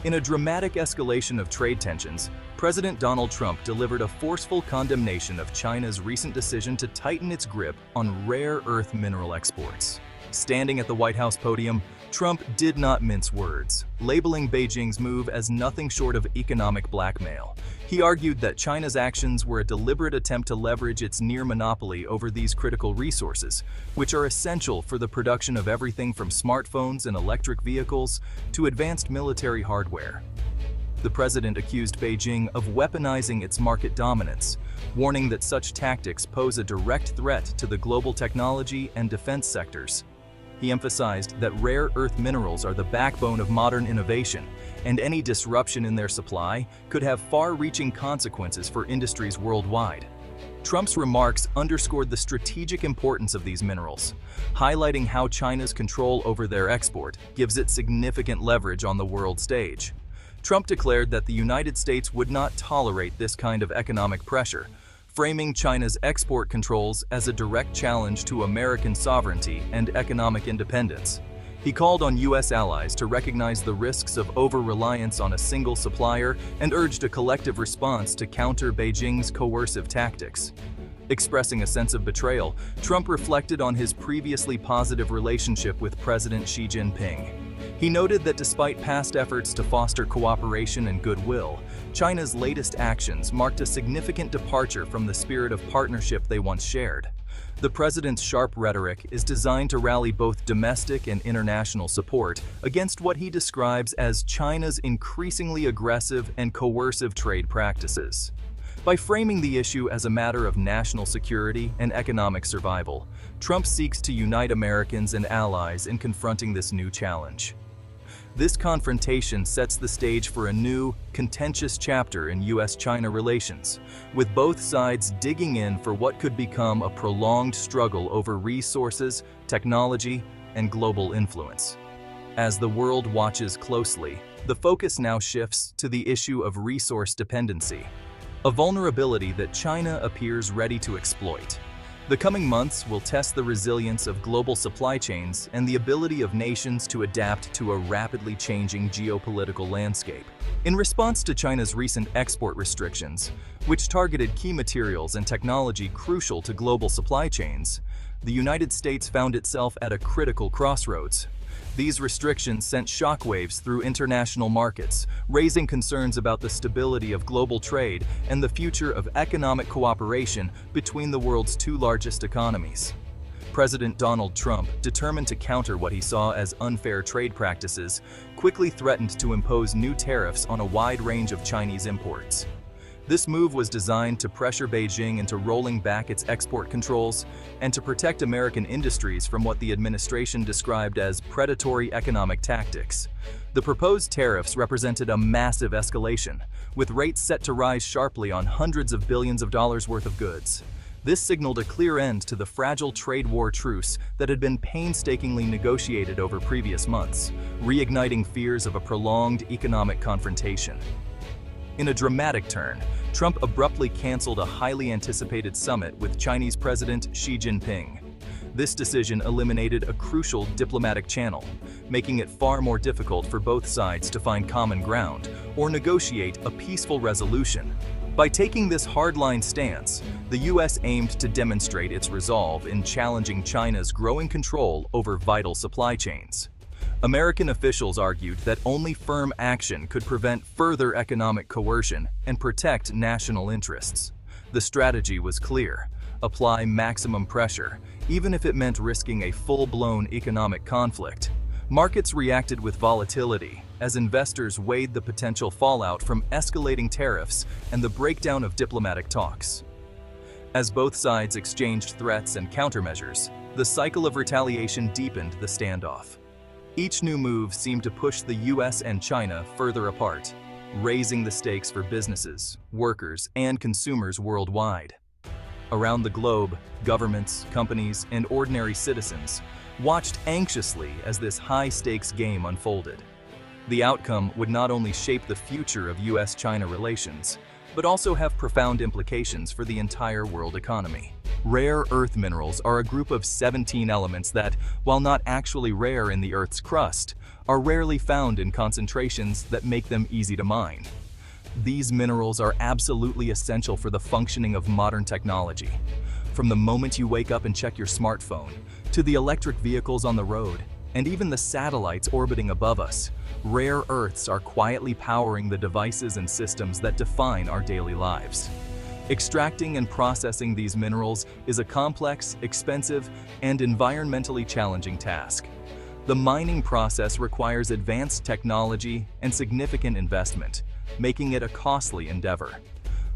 In a dramatic escalation of trade tensions, President Donald Trump delivered a forceful condemnation of China's recent decision to tighten its grip on rare earth mineral exports. Standing at the White House podium, Trump did not mince words, labeling Beijing's move as nothing short of economic blackmail. He argued that China's actions were a deliberate attempt to leverage its near monopoly over these critical resources, which are essential for the production of everything from smartphones and electric vehicles to advanced military hardware. The president accused Beijing of weaponizing its market dominance, warning that such tactics pose a direct threat to the global technology and defense sectors. He emphasized that rare earth minerals are the backbone of modern innovation, and any disruption in their supply could have far-reaching consequences for industries worldwide. Trump's remarks underscored the strategic importance of these minerals, highlighting how China's control over their export gives it significant leverage on the world stage. Trump declared that the United States would not tolerate this kind of economic pressure, framing China's export controls as a direct challenge to American sovereignty and economic independence. He called on U.S. allies to recognize the risks of over-reliance on a single supplier and urged a collective response to counter Beijing's coercive tactics. Expressing a sense of betrayal, Trump reflected on his previously positive relationship with President Xi Jinping. He noted that despite past efforts to foster cooperation and goodwill, China's latest actions marked a significant departure from the spirit of partnership they once shared. The president's sharp rhetoric is designed to rally both domestic and international support against what he describes as China's increasingly aggressive and coercive trade practices. By framing the issue as a matter of national security and economic survival, Trump seeks to unite Americans and allies in confronting this new challenge. This confrontation sets the stage for a new, contentious chapter in U.S.-China relations, with both sides digging in for what could become a prolonged struggle over resources, technology, and global influence. As the world watches closely, the focus now shifts to the issue of resource dependency, a vulnerability that China appears ready to exploit. The coming months will test the resilience of global supply chains and the ability of nations to adapt to a rapidly changing geopolitical landscape. In response to China's recent export restrictions, which targeted key materials and technology crucial to global supply chains, the United States found itself at a critical crossroads. These restrictions sent shockwaves through international markets, raising concerns about the stability of global trade and the future of economic cooperation between the world's two largest economies. President Donald Trump, determined to counter what he saw as unfair trade practices, quickly threatened to impose new tariffs on a wide range of Chinese imports. This move was designed to pressure Beijing into rolling back its export controls and to protect American industries from what the administration described as predatory economic tactics. The proposed tariffs represented a massive escalation, with rates set to rise sharply on hundreds of billions of dollars worth of goods. This signaled a clear end to the fragile trade war truce that had been painstakingly negotiated over previous months, reigniting fears of a prolonged economic confrontation. In a dramatic turn, Trump abruptly canceled a highly anticipated summit with Chinese President Xi Jinping. This decision eliminated a crucial diplomatic channel, making it far more difficult for both sides to find common ground or negotiate a peaceful resolution. By taking this hardline stance, the U.S. aimed to demonstrate its resolve in challenging China's growing control over vital supply chains. American officials argued that only firm action could prevent further economic coercion and protect national interests. The strategy was clear: apply maximum pressure, even if it meant risking a full-blown economic conflict. Markets reacted with volatility as investors weighed the potential fallout from escalating tariffs and the breakdown of diplomatic talks. As both sides exchanged threats and countermeasures, the cycle of retaliation deepened the standoff. Each new move seemed to push the U.S. and China further apart, raising the stakes for businesses, workers, and consumers worldwide. Around the globe, governments, companies, and ordinary citizens watched anxiously as this high-stakes game unfolded. The outcome would not only shape the future of U.S.-China relations, but also have profound implications for the entire world economy. Rare earth minerals are a group of 17 elements that, while not actually rare in the Earth's crust, are rarely found in concentrations that make them easy to mine. These minerals are absolutely essential for the functioning of modern technology. From the moment you wake up and check your smartphone, to the electric vehicles on the road, and even the satellites orbiting above us, rare earths are quietly powering the devices and systems that define our daily lives. Extracting and processing these minerals is a complex, expensive, and environmentally challenging task. The mining process requires advanced technology and significant investment, making it a costly endeavor.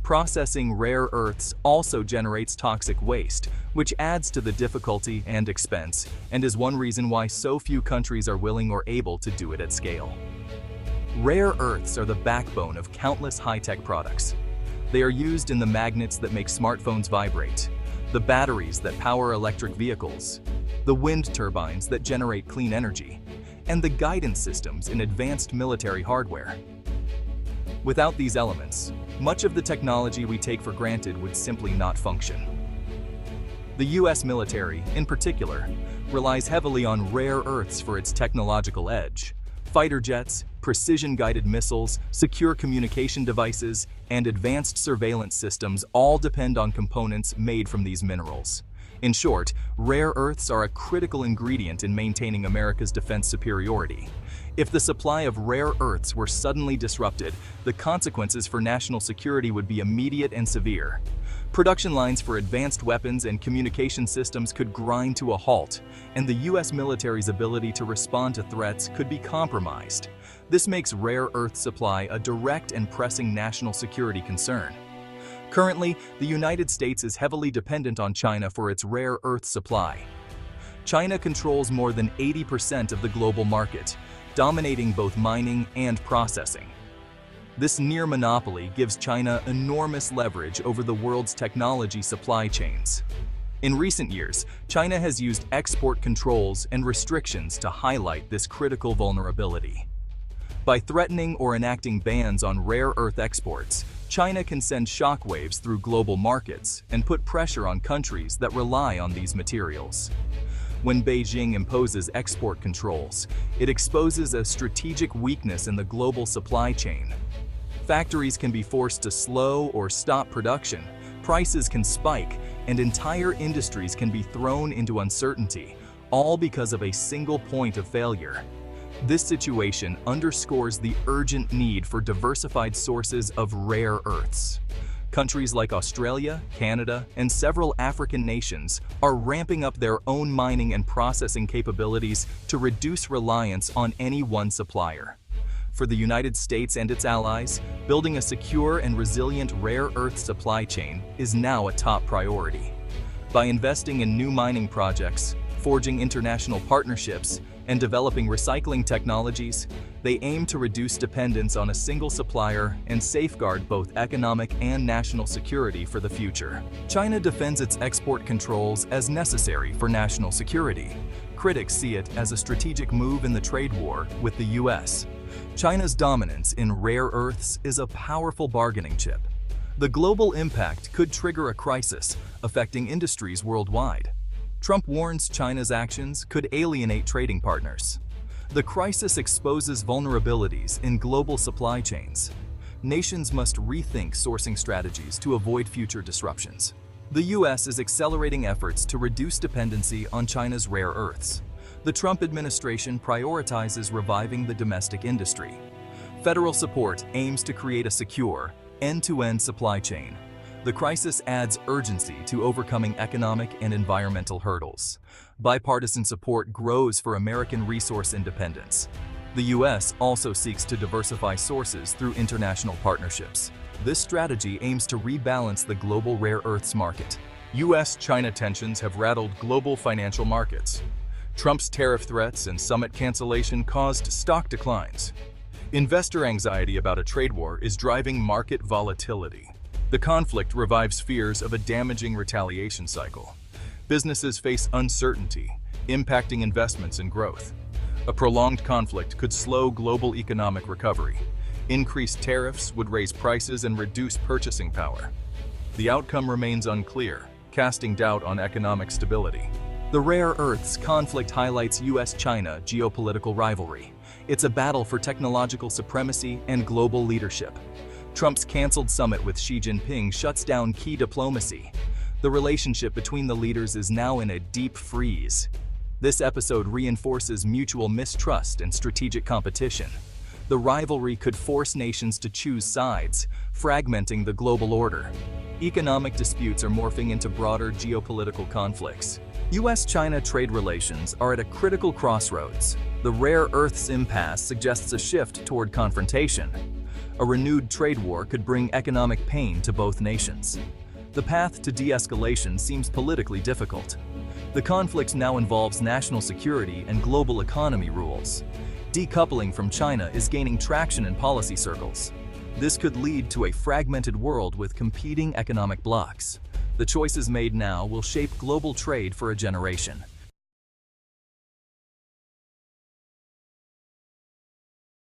Processing rare earths also generates toxic waste, which adds to the difficulty and expense, and is one reason why so few countries are willing or able to do it at scale. Rare earths are the backbone of countless high-tech products. They are used in the magnets that make smartphones vibrate, the batteries that power electric vehicles, the wind turbines that generate clean energy, and the guidance systems in advanced military hardware. Without these elements, much of the technology we take for granted would simply not function. The US military, in particular, relies heavily on rare earths for its technological edge. Fighter jets, precision-guided missiles, secure communication devices, and advanced surveillance systems all depend on components made from these minerals. In short, rare earths are a critical ingredient in maintaining America's defense superiority. If the supply of rare earths were suddenly disrupted, the consequences for national security would be immediate and severe. Production lines for advanced weapons and communication systems could grind to a halt, and the US military's ability to respond to threats could be compromised. This makes rare earth supply a direct and pressing national security concern. Currently, the United States is heavily dependent on China for its rare earth supply. China controls more than 80% of the global market, dominating both mining and processing. This near monopoly gives China enormous leverage over the world's technology supply chains. In recent years, China has used export controls and restrictions to highlight this critical vulnerability. By threatening or enacting bans on rare earth exports, China can send shockwaves through global markets and put pressure on countries that rely on these materials. When Beijing imposes export controls, it exposes a strategic weakness in the global supply chain. Factories can be forced to slow or stop production, prices can spike, and entire industries can be thrown into uncertainty, all because of a single point of failure. This situation underscores the urgent need for diversified sources of rare earths. Countries like Australia, Canada, and several African nations are ramping up their own mining and processing capabilities to reduce reliance on any one supplier. For the United States and its allies, building a secure and resilient rare earth supply chain is now a top priority. By investing in new mining projects, forging international partnerships, and developing recycling technologies, they aim to reduce dependence on a single supplier and safeguard both economic and national security for the future. China defends its export controls as necessary for national security. Critics see it as a strategic move in the trade war with the US. China's dominance in rare earths is a powerful bargaining chip. The global impact could trigger a crisis affecting industries worldwide. Trump warns China's actions could alienate trading partners. The crisis exposes vulnerabilities in global supply chains. Nations must rethink sourcing strategies to avoid future disruptions. The US is accelerating efforts to reduce dependency on China's rare earths. The Trump administration prioritizes reviving the domestic industry. Federal support aims to create a secure, end-to-end supply chain. The crisis adds urgency to overcoming economic and environmental hurdles. Bipartisan support grows for American resource independence. The US also seeks to diversify sources through international partnerships. This strategy aims to rebalance the global rare earths market. US-China tensions have rattled global financial markets. Trump's tariff threats and summit cancellation caused stock declines. Investor anxiety about a trade war is driving market volatility. The conflict revives fears of a damaging retaliation cycle. Businesses face uncertainty, impacting investments and growth. A prolonged conflict could slow global economic recovery. Increased tariffs would raise prices and reduce purchasing power. The outcome remains unclear. casting doubt on economic stability. The rare earths conflict highlights US-China geopolitical rivalry. It's a battle for technological supremacy and global leadership. Trump's canceled summit with Xi Jinping shuts down key diplomacy. The relationship between the leaders is now in a deep freeze. This episode reinforces mutual mistrust and strategic competition. The rivalry could force nations to choose sides, fragmenting the global order. Economic disputes are morphing into broader geopolitical conflicts. US-China trade relations are at a critical crossroads. The rare earths impasse suggests a shift toward confrontation. A renewed trade war could bring economic pain to both nations. The path to de-escalation seems politically difficult. The conflict now involves national security and global economy rules. Decoupling from China is gaining traction in policy circles. This could lead to a fragmented world with competing economic blocs. The choices made now will shape global trade for a generation.